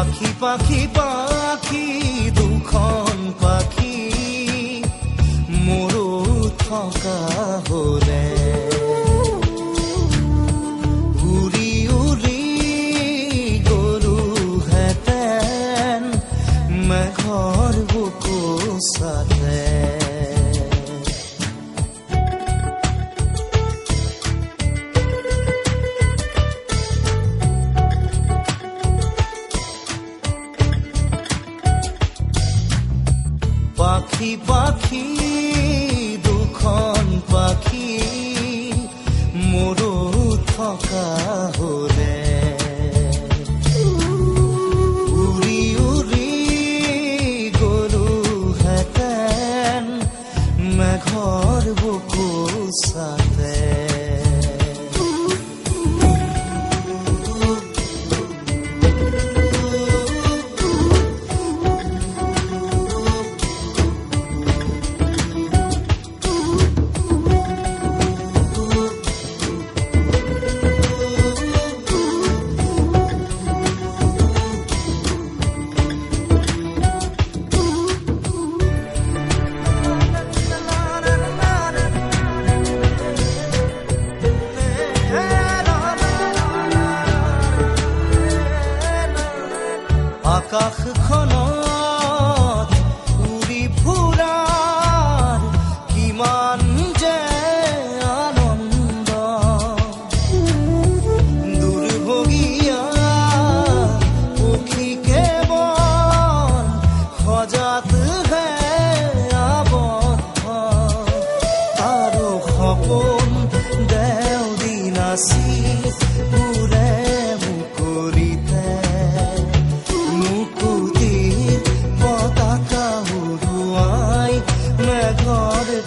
পাখি পাখি পাখি দুখন পাখি মোৰো থকা হলে উৰি উৰি গলোহেঁতেন মেঘৰ বুকু চাতে পাখি পাখি দুখন পাখি মোৰো থকা হলে উৰি উৰি গলোহেঁতেন মেঘৰ বুকু চাতে আকাশখনত উৰি ফুৰাৰ কিমান যে আনন্দ দুৰ্ভগীয়া পক্ষী কেৱল সজাতহে আবদ্ধ আৰু সপোন দেউদিন নাচি উৰে মুকলিতে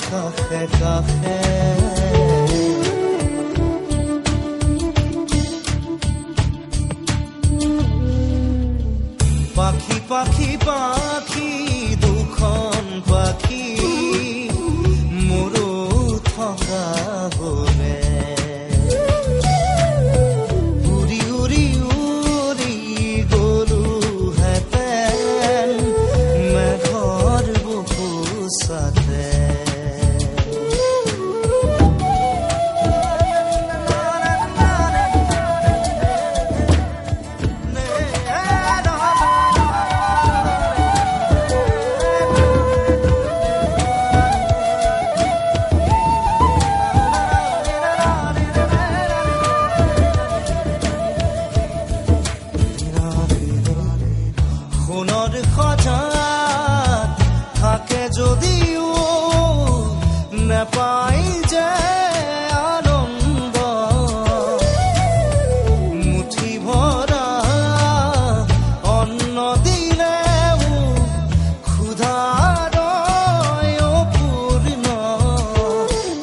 কাষে কাষে পাখি পাখি পাখি দুখন পাখি মোৰো থকা হলে উৰি উৰি উৰি গলোহেঁতেন মেঘৰ বুকু চাতে সোণৰ সজাত থাকে যদিও নাপাই যে আনন্দ মুঠি ভৰা অন্ন দিলেও ক্ষুধাৰ অপূৰ্ণ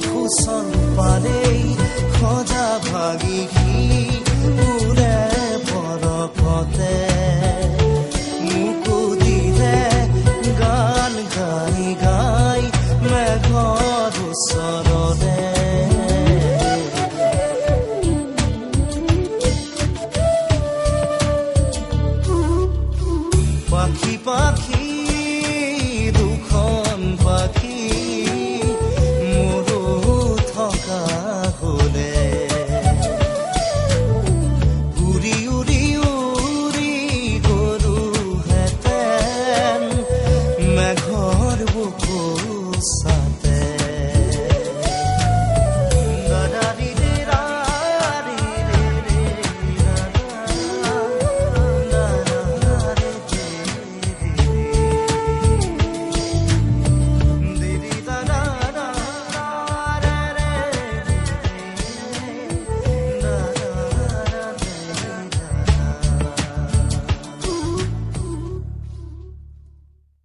কুশল পাৰেই সজা ভাগি উৰে বৰফতে পাখি পাখি